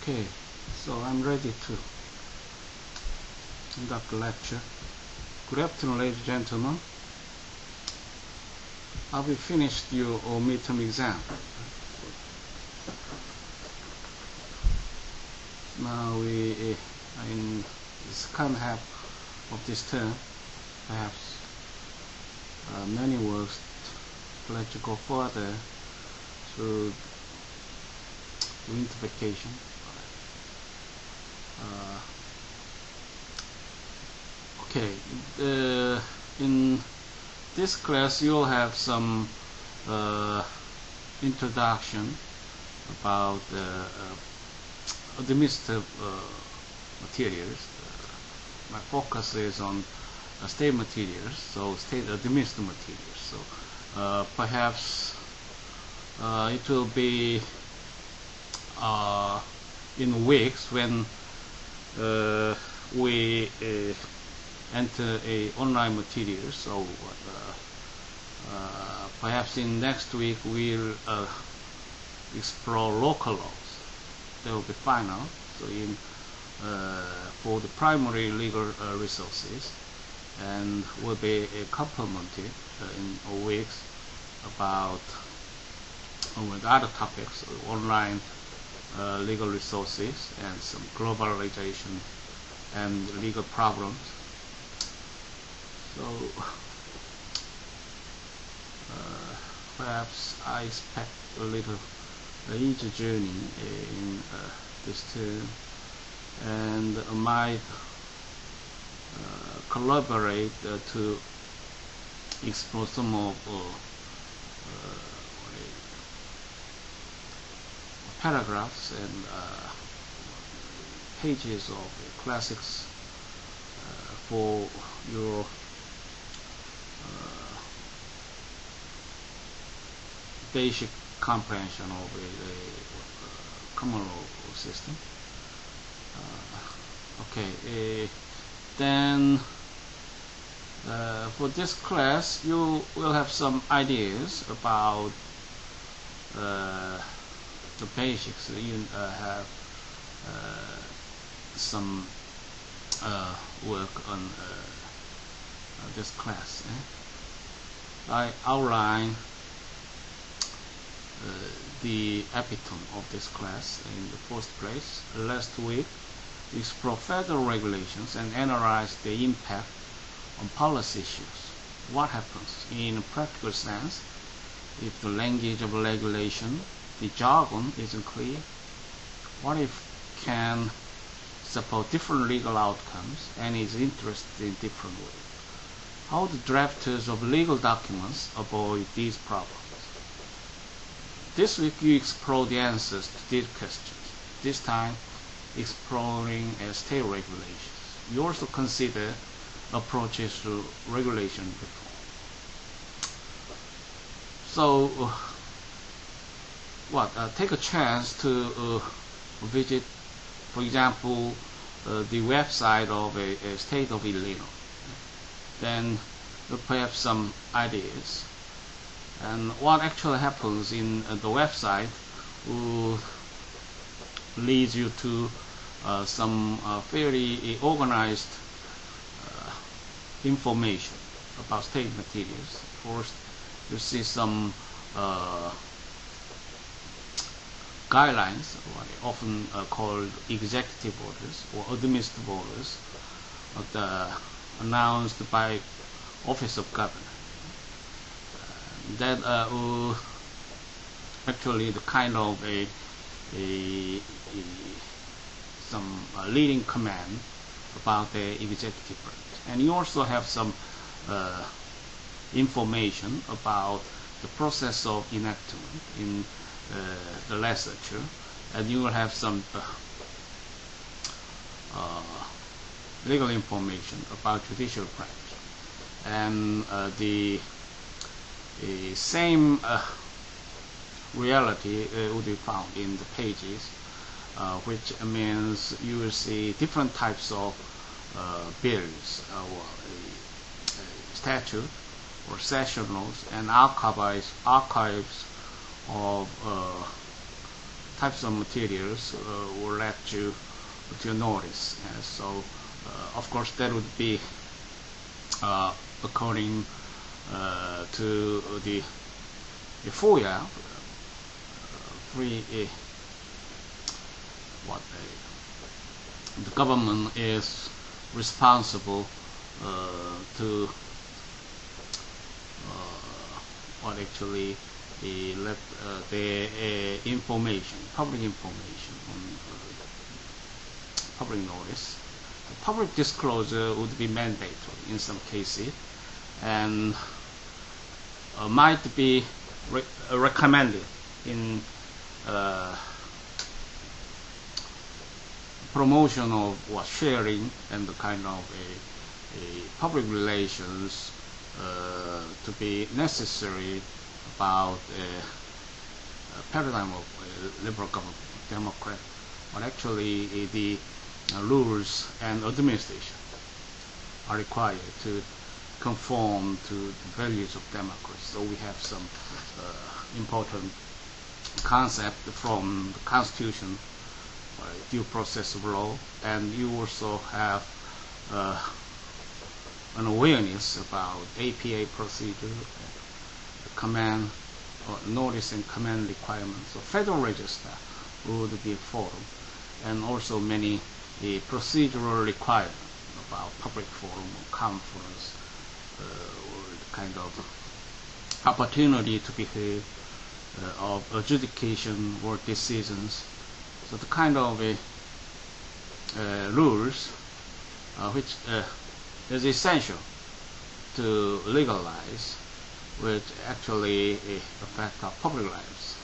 Okay, so I'm ready to conduct the lecture. Good afternoon, ladies and gentlemen. Have you finished your midterm exam? Now we are in the second half of this term. Perhaps many works to let you go further through winter vacation. Okay, in this class you'll have some introduction about administrative materials. My focus is on state materials, so state administrative materials. So perhaps it will be in weeks when we enter a online material. So perhaps in next week we'll explore local laws. They will be final. So in for the primary legal resources, and will be complemented in weeks about with other topics, online legal resources and some globalization and legal problems. So perhaps I expect a little easy journey in this term, and might collaborate to explore some of paragraphs and pages of classics for your basic comprehension of a common law system. Okay, then for this class you will have some ideas about the basics. You have some work on this class. I outline the epitome of this class in the first place. Last week we explored federal regulations and analyzed the impact on policy issues. What happens in a practical sense if the language of regulation, the jargon, isn't clear? What if can support different legal outcomes and is interested in different ways? How the drafters of legal documents avoid these problems? This week you explore the answers to these questions, this time exploring state regulations. You also consider approaches to regulation reform. So take a chance to visit, for example, the website of a state of Illinois. Then perhaps some ideas. And what actually happens in the website will lead you to some fairly organized information about state materials. First, you see some guidelines, what are often called executive orders or administrative orders, announced by Office of Governor. That actually the kind of some leading command about the executive branch. And you also have some information about the process of enactment in the legislature, and you will have some legal information about judicial branch. And the same reality would be found in the pages, which means you will see different types of bills or statute or session laws and archives of types of materials will let you to notice. And so, of course, that would be according to the FOIA, the government is responsible to actually let the information, public information on public notice. The public disclosure would be mandatory in some cases, and might be recommended in promotion of sharing and the kind of a public relations to be necessary about a paradigm of liberal government, democrat, but actually the rules and administration are required to conform to the values of democracy. So we have some important concept from the Constitution, due process of law, and you also have an awareness about APA procedure, command, notice and command requirements. So Federal Register would be a forum, and also many procedural requirements about public forum or conference, or the kind of opportunity to be heard of adjudication or decisions. So the kind of rules which is essential to legalize, which actually affect our public lives.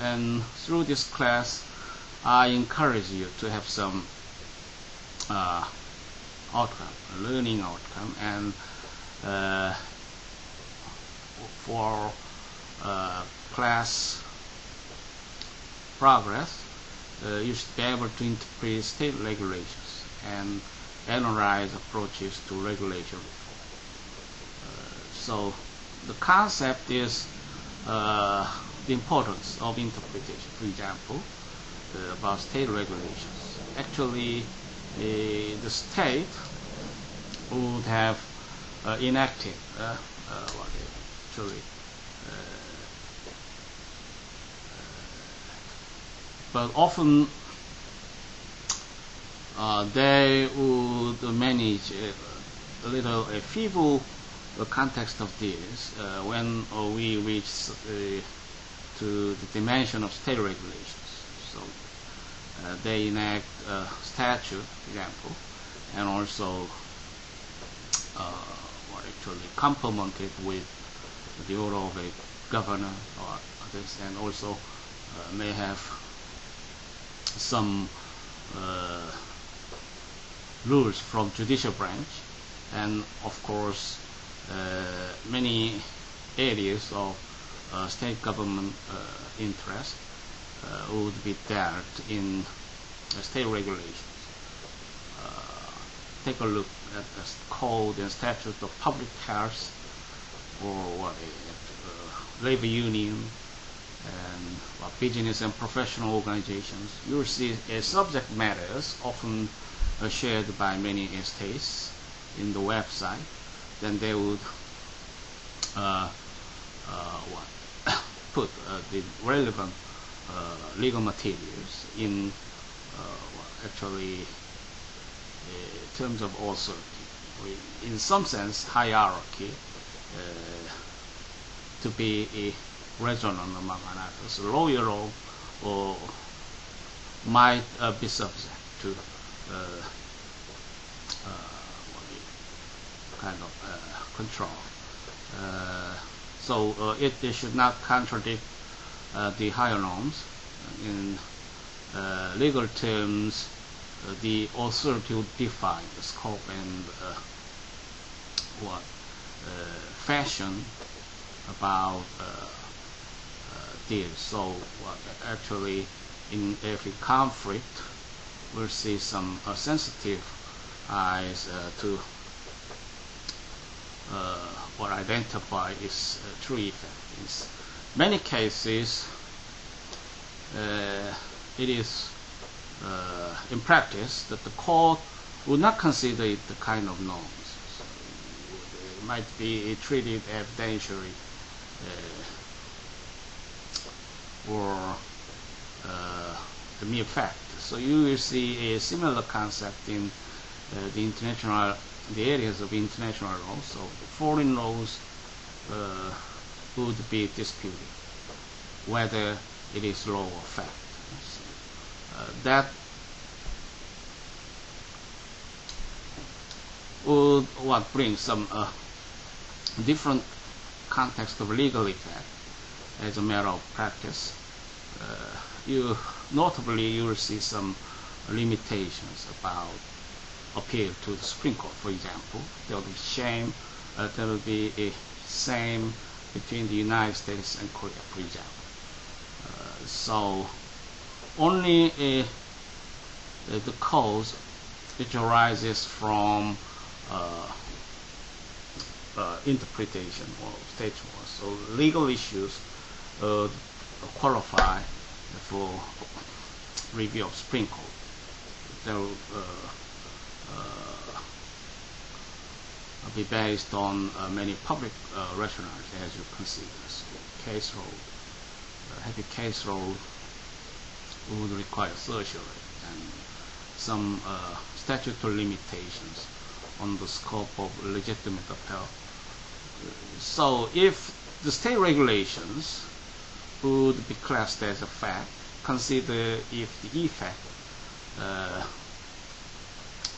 And through this class, I encourage you to have some outcome, learning outcome, and for class progress, you should be able to interpret state regulations and analyze approaches to regulation reform. So the concept is the importance of interpretation. For example, about state regulations. Actually, the state would have enacted but often they would manage a little feeble context of this when we reach to the dimension of state regulations. So they enact a statute, for example, and also actually complemented with the order of a governor or others, and also may have some rules from judicial branch, and of course many areas of state government interest would be dealt in state regulations. Take a look at the code and statute of public health, or labor union, and business and professional organizations. You'll see subject matters often shared by many states in the website. Then they would put the relevant legal materials in actually terms of authority, in some sense hierarchy, to be a resonant among others. Lawyer law might be subject to kind of control. So it should not contradict the higher norms. In legal terms, the authority would define the scope and fashion about this. So actually, in every conflict, we'll see some sensitive eyes to what identify its true effect. It's many cases it is in practice that the court would not consider it the kind of norms. So it might be treated evidentiary or the mere fact. So you will see a similar concept in the areas of international law. So foreign laws would be disputed, whether it is law or fact. So, that would bring some different context of legal effect as a matter of practice. Notably, you will see some limitations about appeal to the Supreme Court. For example, there will be a same between the United States and Korea, for example. So only the cause which arises from interpretation of state law. So legal issues qualify for review of Supreme Court. They will be based on many public rationales, as you can see. So case law, heavy case law would require certiorari and some statutory limitations on the scope of legitimate appeal. So if the state regulations would be classed as a fact, consider if the effect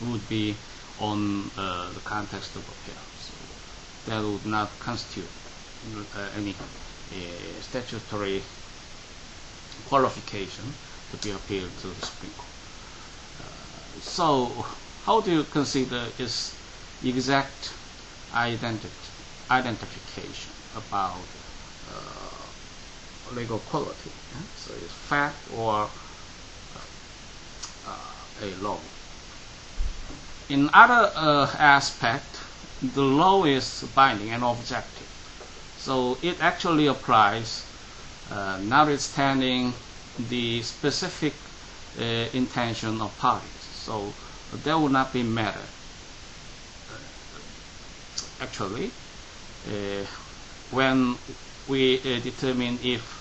would be on the context of appeal. So that would not constitute any statutory qualification to be appealed to the Supreme Court. So how do you consider its exact identification about legal quality? So it's fact or a law. In other aspect, the law is binding and objective. So it actually applies notwithstanding the specific intention of parties. So there will not be matter. Actually, when we determine if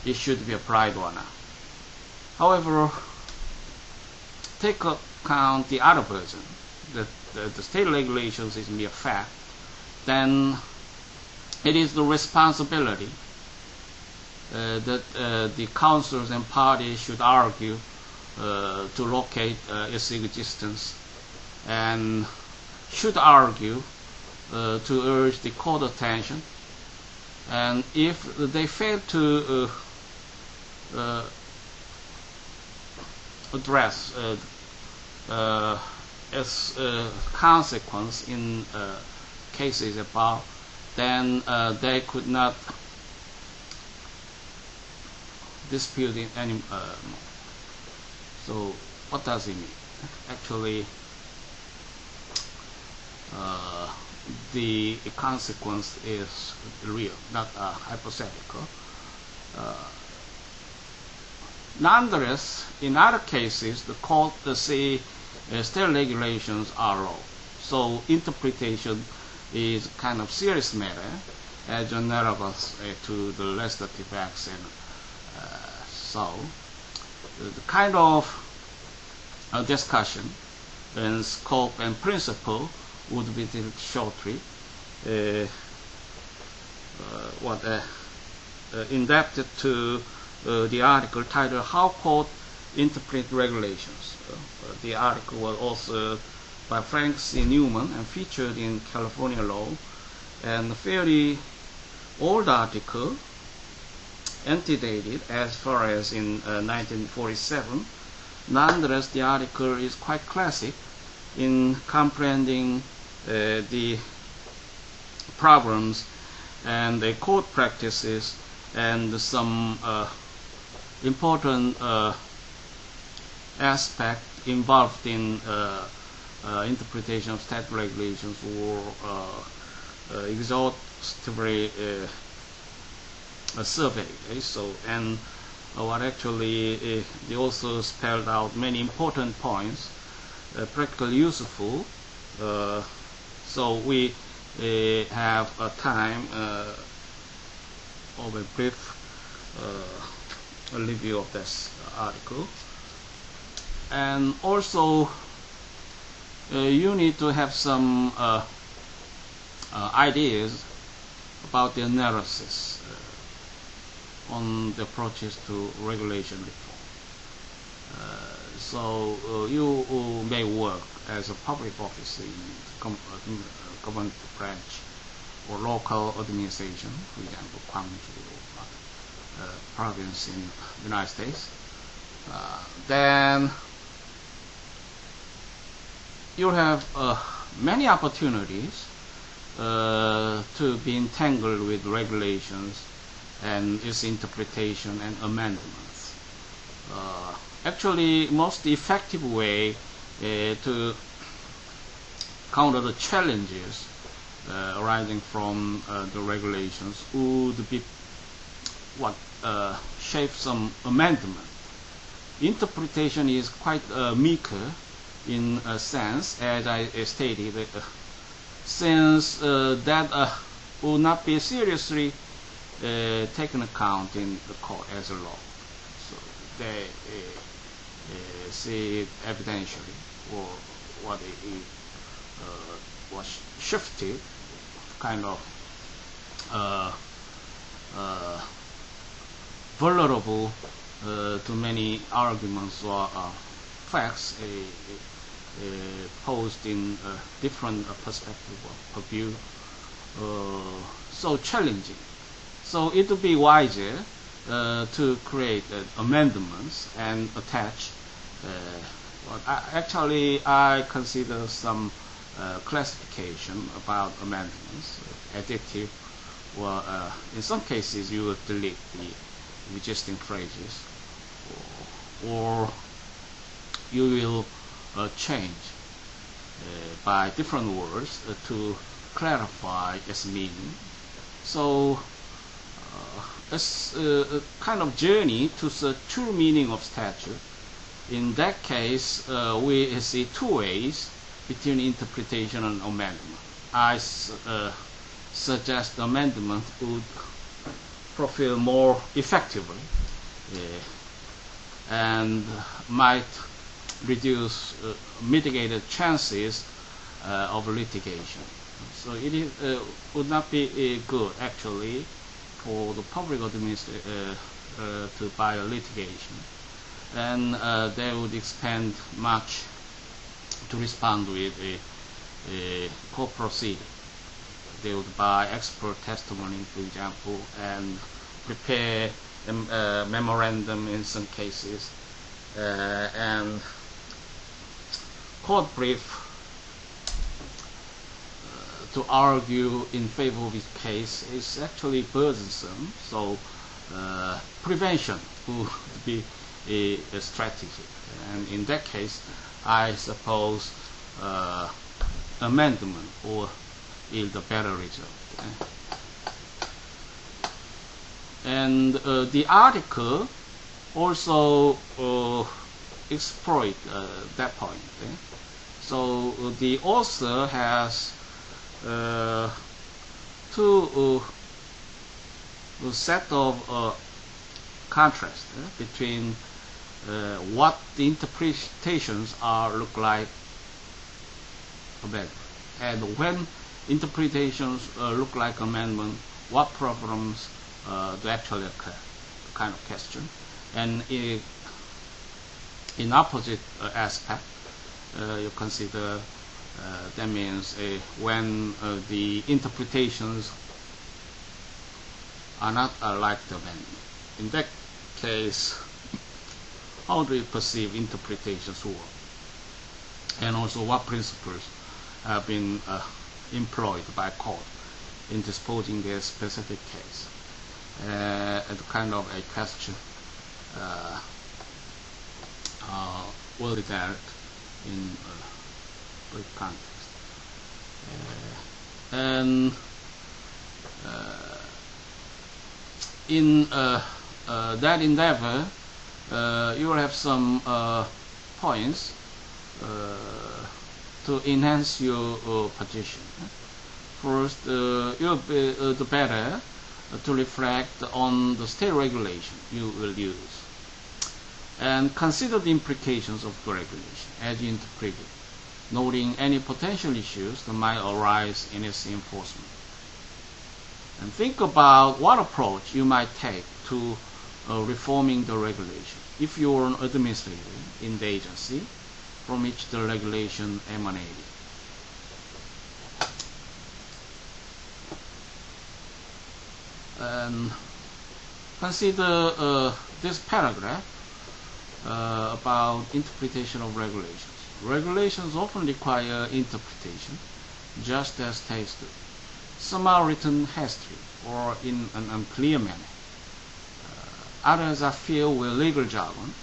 it should be applied or not. However, take account the other version, that the state regulations is mere fact, then it is the responsibility that the councils and parties should argue to locate its existence, and should argue to urge the court attention. And if they fail to address its consequence in cases above, then they could not dispute it anymore. So what does it mean? Actually, the consequence is real, not hypothetical. Nonetheless, in other cases, the court say state regulations are law. So interpretation is kind of serious matter, as analogous to the legislative acts. And so the kind of discussion and scope and principle would be shortly indebted to the article titled "How Court Interpret Regulations." The article was authored by Frank C. Newman and featured in California Law, and a fairly old article, antedated as far as in 1947. Nonetheless, the article is quite classic in comprehending the problems and the court practices and some important aspect involved in interpretation of state regulations or exhaustively a survey. So, and what actually they also spelled out many important points, practically useful. So we have a time of a brief review of this article. And also you need to have some ideas about the analysis on the approaches to regulation reform. So you may work as a public officer in government branch or local administration, for example, Gwangju province in the United States. Then you have many opportunities to be entangled with regulations and its interpretation and amendments. Actually, most effective way to counter the challenges arising from the regulations would be what shape some amendment. Interpretation is quite meager in a sense, as I stated, since that will not be seriously taken account in the court as a law. So they see it evidentially, or what was shifted, kind of vulnerable to many arguments or facts posed in a different perspective of view, so challenging. So it would be wiser to create amendments and attach. Actually, I consider some classification about amendments, additive, or in some cases you would delete the existing phrases, or you will change by different words to clarify its meaning. So it's a kind of journey to the true meaning of statute. In that case, we see two ways between interpretation and amendment. I suggest amendment would fulfill more effectively and might reduce mitigated chances of litigation. So it is, would not be good actually for the public administration to buy a litigation, and they would expend much to respond with a court proceeding. They would buy expert testimony, for example, and prepare a memorandum in some cases, and court brief to argue in favor of his case is actually burdensome. So prevention would be a strategy, and in that case, I suppose amendment will yield a better result. And the article also exploit that point. So the author has two set of contrast between what the interpretations are look like amendment, and when interpretations look like amendment, what problems do actually occur, kind of question. And in opposite aspect, you consider that means when the interpretations are not like the amendment. In that case, how do you perceive interpretations work? And also what principles have been employed by court in disposing their specific case? And kind of a question well developed in brief context. And in that endeavor, you will have some points to enhance your position. First, you'll be the better to reflect on the state regulation you will use and consider the implications of the regulation as you interpret it, noting any potential issues that might arise in its enforcement. And think about what approach you might take to reforming the regulation if you are an administrator in the agency from which the regulation emanated. And consider this paragraph about interpretation of regulations. Regulations often require interpretation, just as text do. Some are written hastily or in an unclear manner. Others are filled with legal jargon,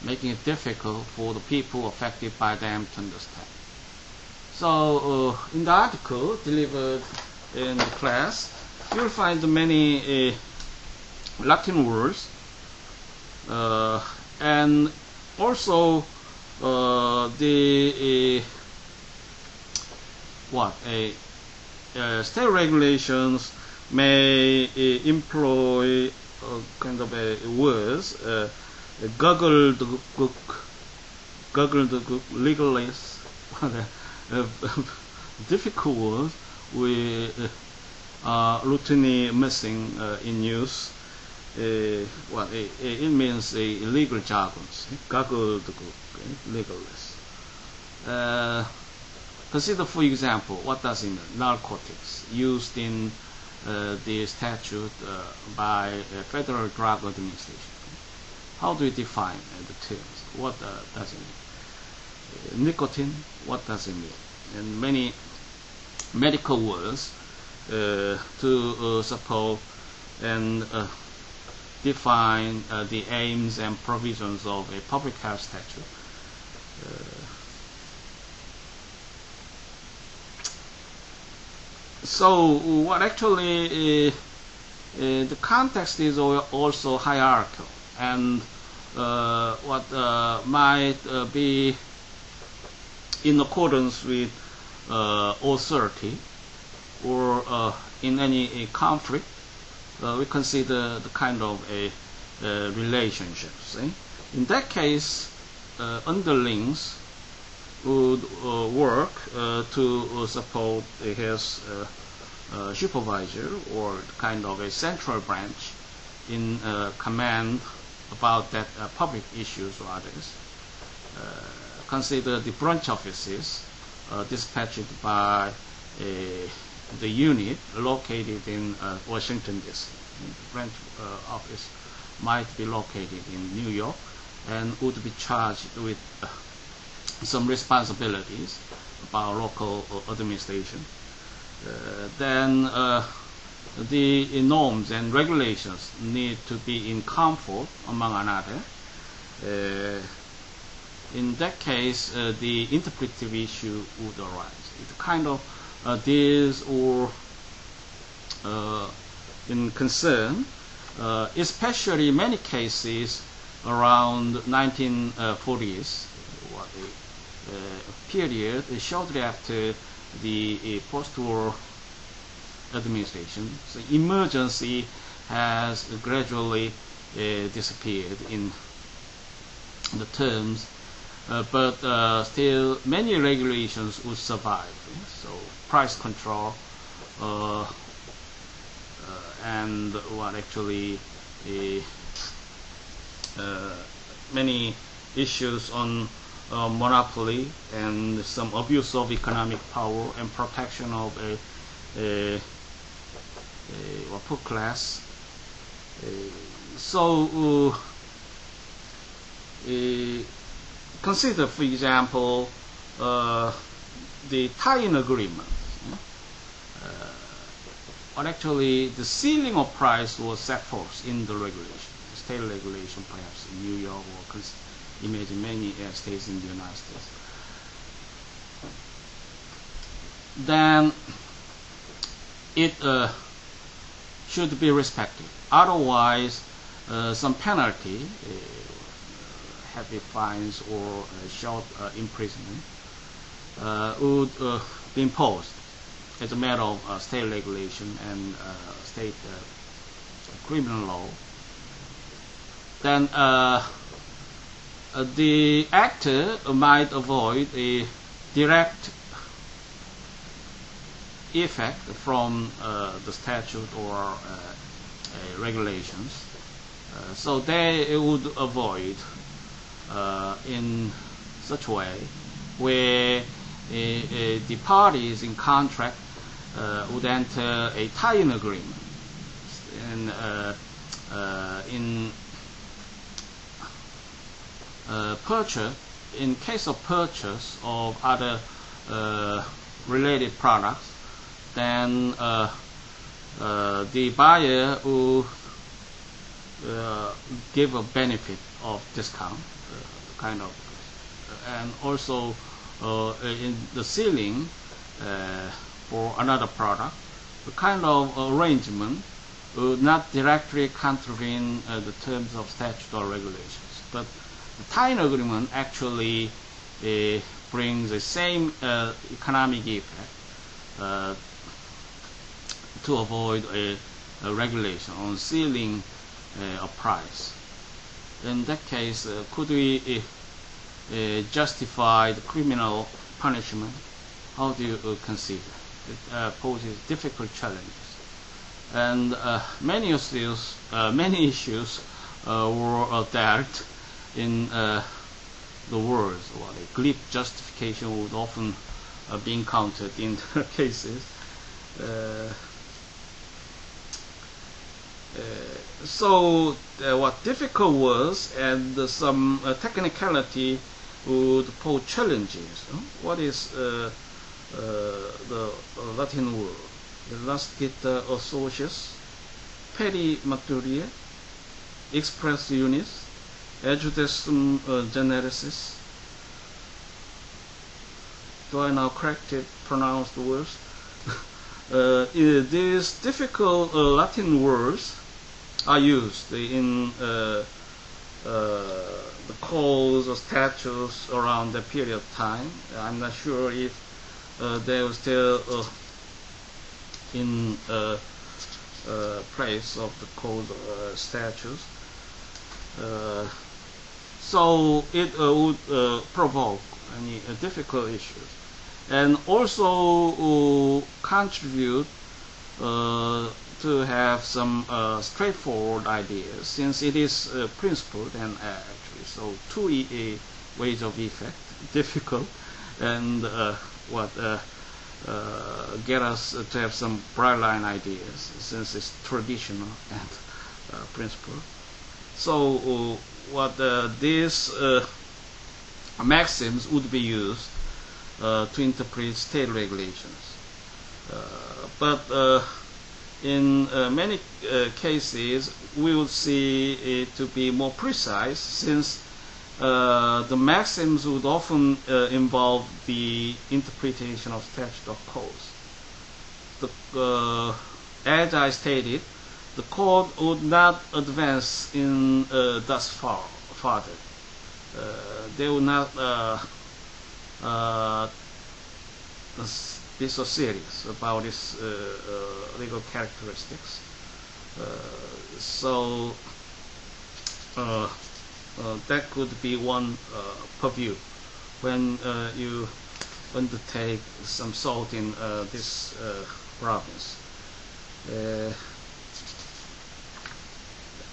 making it difficult for the people affected by them to understand. So, in the article delivered in the class, you'll find many Latin words and also state regulations may employ kind of words, gobbledygook, legalist, difficult words we routinely missing in use. It means legal jargons, gobbledygook, legalist. Consider, for example, what does it mean? Narcotics, used in the statute by Federal Drug Administration. How do you define the terms? What does it mean? Nicotine, what does it mean? And many medical words to support and define the aims and provisions of a public health statute. So what actually the context is also hierarchical, and what might be in accordance with authority or in any conflict, we consider the kind of a relationship. See? In that case, underlings would work to support his supervisor or kind of a central branch in command about that public issues or others. Consider the branch offices dispatched by the unit located in Washington, D.C. The branch office might be located in New York and would be charged with some responsibilities about local administration. Then the norms and regulations need to be in comfort among another. In that case, the interpretive issue would arise. It kind of deals or in concern, especially many cases around 1940s, period shortly after the post-war administration. So emergency has gradually disappeared in the terms, but still many regulations would survive. So price control and what actually many issues on monopoly and some abuse of economic power and protection of a poor class. So consider, for example, the tie-in agreement. But actually, the ceiling of price was set forth in the regulation, state regulation, perhaps in New York, or imagine many states in the United States. Then it should be respected. otherwise some penalty, heavy fines or short imprisonment would be imposed as a matter of state regulation and state criminal law. Then the actor might avoid a direct effect from the statute or regulations, so they would avoid in such a way where the parties in contract would enter a tie-in agreement, and in purchase, in case of purchase of other related products, then the buyer will give a benefit of discount, kind of, and also in the ceiling for another product, the kind of arrangement would not directly contravene the terms of statute or regulations, but the tie-in agreement actually brings the same economic effect to avoid a regulation on ceiling a price. In that case, could we justify the criminal punishment? How do you consider? It poses difficult challenges, and many issues were dealt in the words, or a glib justification would often be encountered in the cases. So what difficult was, and some technicality would pose challenges. What is the Latin word? Lascita associus, peri materia, express unis, adjudicem generis. Do I now correctly pronounce the words? These difficult Latin words are used in the codes or statutes around that period of time. I'm not sure if they were still in place of the code statutes. So it would provoke any difficult issues, and also contribute to have some straightforward ideas, since it is principled and actually so two ways of effect, difficult, and get us to have some bright line ideas, since it's traditional and principled. So these maxims would be used to interpret state regulations, but in many cases we would see it to be more precise, since the maxims would often involve the interpretation of statute of codes. As I stated, the code would not advance in thus farther. They would not be so serious about its legal characteristics. So that could be one purview when you undertake some thought in this province.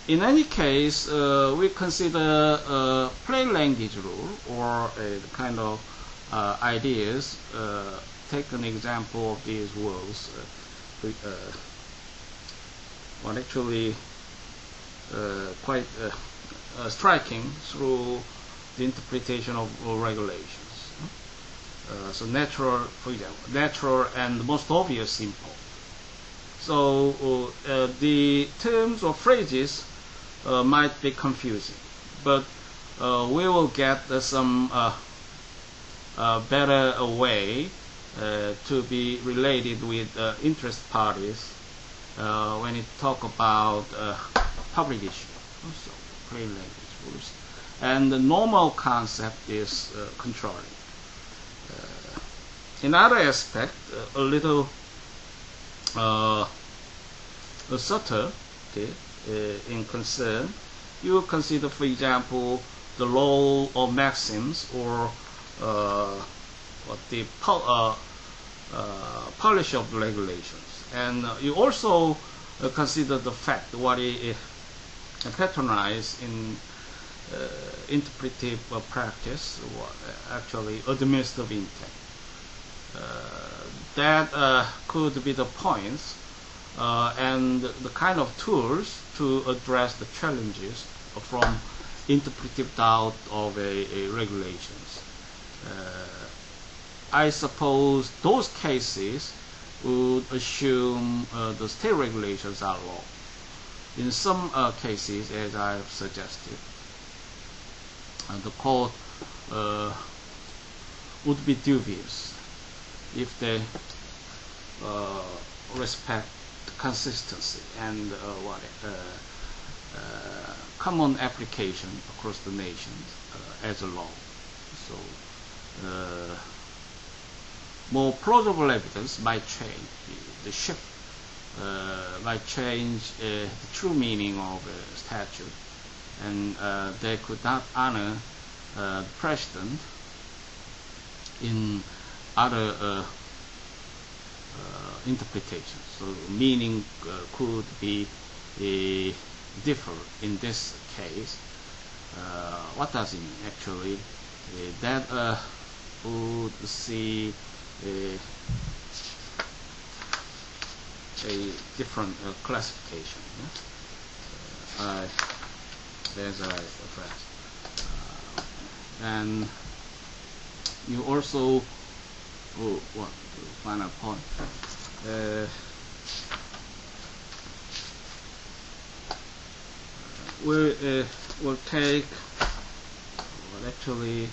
In any case, we consider plain language rule, or a kind of ideas. Take an example of these words. Actually quite striking through the interpretation of regulations. So natural, for example, natural and most obvious simple. So the terms or phrases might be confusing, but we will get some better way to be related with interest parties when it talk about public issue, also plain language rules. And the normal concept is controlling. In other aspect, a little subtle, okay, in concern, you consider, for example, the law of maxims or the polish of regulations, and you also consider the fact what is patronized in interpretive practice, or actually administrative intent. That could be the points and the kind of tools to address the challenges from interpretive doubt of a regulations. I suppose those cases would assume the state regulations are law. In some cases, as I've suggested, the court would be dubious if they respect consistency and common application across the nations as a law. So more plausible evidence might change the shift, might change the true meaning of a statute, and they could not honor the precedent in other interpretations. So meaning could be different in this case. What does it mean actually? That would see a different classification. As I addressed, and you also what final point. We'll take, well, actually